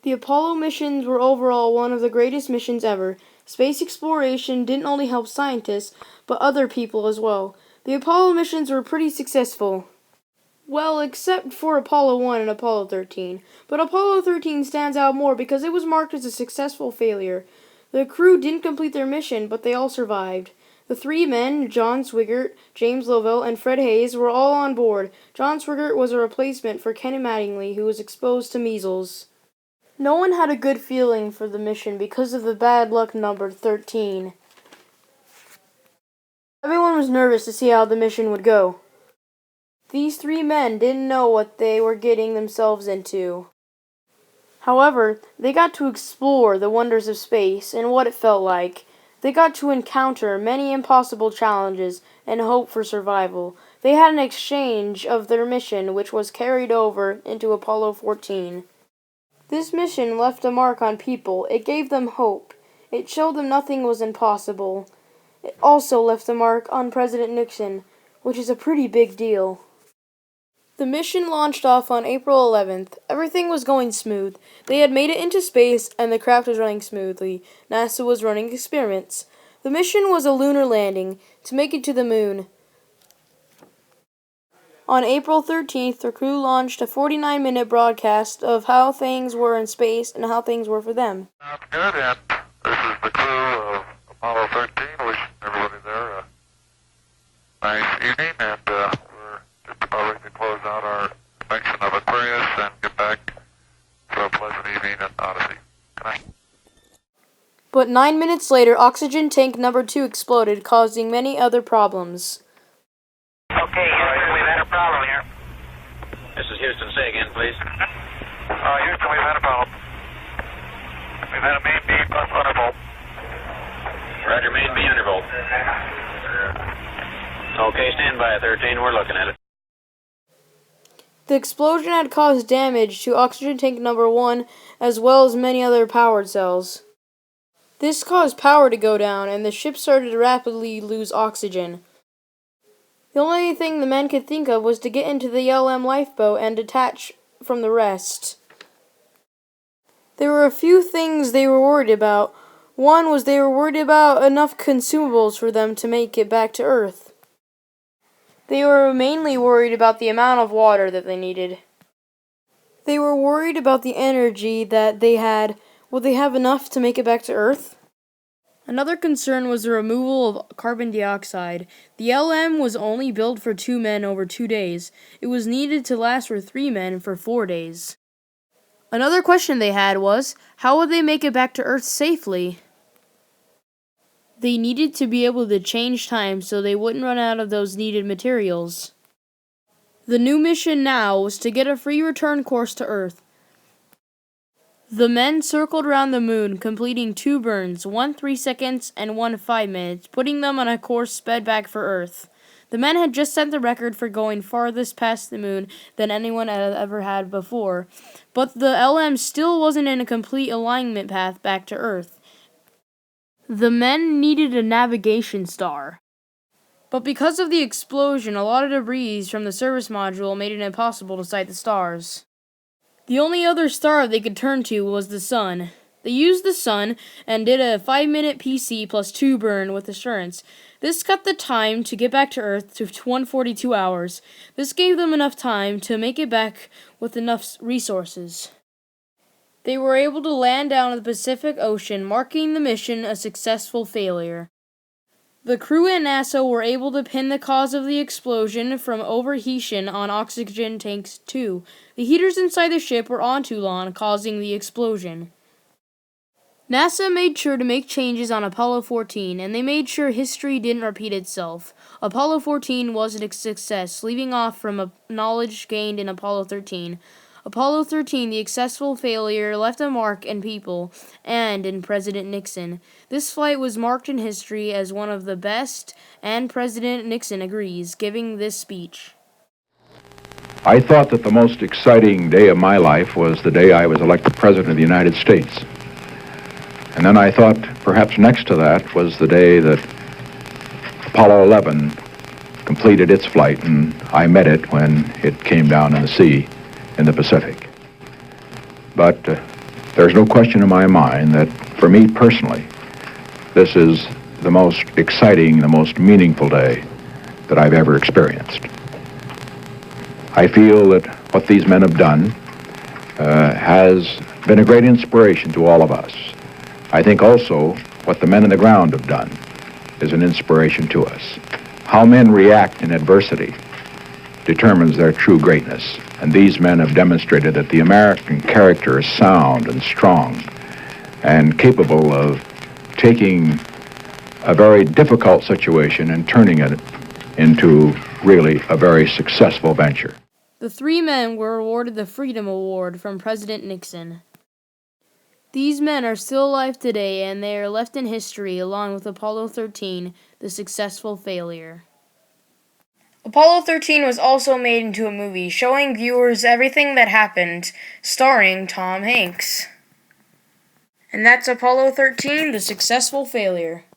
The Apollo missions were overall one of the greatest missions ever. Space exploration didn't only help scientists, but other people as well. The Apollo missions were pretty successful. Well, except for Apollo 1 and Apollo 13. But Apollo 13 stands out more because it was marked as a successful failure. The crew didn't complete their mission, but they all survived. The three men, John Swigert, James Lovell, and Fred Hayes, were all on board. John Swigert was a replacement for Kenny Mattingly, who was exposed to measles. No one had a good feeling for the mission because of the bad luck number 13. Everyone was nervous to see how the mission would go. These three men didn't know what they were getting themselves into. However, they got to explore the wonders of space and what it felt like. They got to encounter many impossible challenges and hope for survival. They had an exchange of their mission, which was carried over into Apollo 14. This mission left a mark on people. It gave them hope. It showed them nothing was impossible. It also left a mark on President Nixon, which is a pretty big deal. The mission launched off on April 11th. Everything was going smooth. They had made it into space, and the craft was running smoothly. NASA was running experiments. The mission was a lunar landing to make it to the moon. On April 13th, the crew launched a 49-minute broadcast of how things were in space and how things were for them. Sounds good, and this is the crew of Apollo 13. Wishing everybody there a nice evening, and we're just about ready to close out our inspection of Aquarius and get back to a pleasant evening at Odyssey. Good night. But 9 minutes later, oxygen tank number 2 exploded, causing many other problems. Okay, Houston, we've had a problem here. This is Houston. Say again, please. Houston, we've had a problem. We've had a main B plus undervolt. Roger, main B undervolt. Okay, stand by, 13. We're looking at it. The explosion had caused damage to oxygen tank number 1 as well as many other powered cells. This caused power to go down, and the ship started to rapidly lose oxygen. The only thing the men could think of was to get into the LM lifeboat and detach from the rest. There were a few things they were worried about. One was they were worried about enough consumables for them to make it back to Earth. They were mainly worried about the amount of water that they needed. They were worried about the energy that they had. Would they have enough to make it back to Earth? Another concern was the removal of carbon dioxide. The LM was only built for 2 men over 2 days. It was needed to last for 3 men for 4 days. Another question they had was, how would they make it back to Earth safely? They needed to be able to change time so they wouldn't run out of those needed materials. The new mission now was to get a free return course to Earth. The men circled around the moon, completing 2 burns, one 3 seconds and one 5 minutes, putting them on a course sped back for Earth. The men had just set the record for going farthest past the moon than anyone had ever had before, but the LM still wasn't in a complete alignment path back to Earth. The men needed a navigation star. But because of the explosion, a lot of debris from the service module made it impossible to sight the stars. The only other star they could turn to was the sun. They used the sun and did a 5-minute PC plus 2 burn with assurance. This cut the time to get back to Earth to 142 hours. This gave them enough time to make it back with enough resources. They were able to land down in the Pacific Ocean, marking the mission a successful failure. The crew and NASA were able to pin the cause of the explosion from overheating on oxygen tanks 2. The heaters inside the ship were on too long, causing the explosion. NASA made sure to make changes on Apollo 14, and they made sure history didn't repeat itself. Apollo 14 wasn't a success, leaving off from knowledge gained in Apollo 13. Apollo 13, the successful failure, left a mark in people and in President Nixon. This flight was marked in history as one of the best, and President Nixon agrees, giving this speech. I thought that the most exciting day of my life was the day I was elected President of the United States. And then I thought perhaps next to that was the day that Apollo 11 completed its flight, and I met it when it came down in the sea in the Pacific. But There's no question in my mind that, for me personally, this is the most exciting, the most meaningful day that I've ever experienced. I feel that what these men have done has been a great inspiration to all of us. I think also what the men on the ground have done is an inspiration to us. How men react in adversity determines their true greatness, and these men have demonstrated that the American character is sound and strong and capable of taking a very difficult situation and turning it into really a very successful venture. The three men were awarded the Freedom Award from President Nixon. These men are still alive today, and they are left in history along with Apollo 13, the successful failure. Apollo 13 was also made into a movie showing viewers everything that happened, starring Tom Hanks. And that's Apollo 13, the successful failure.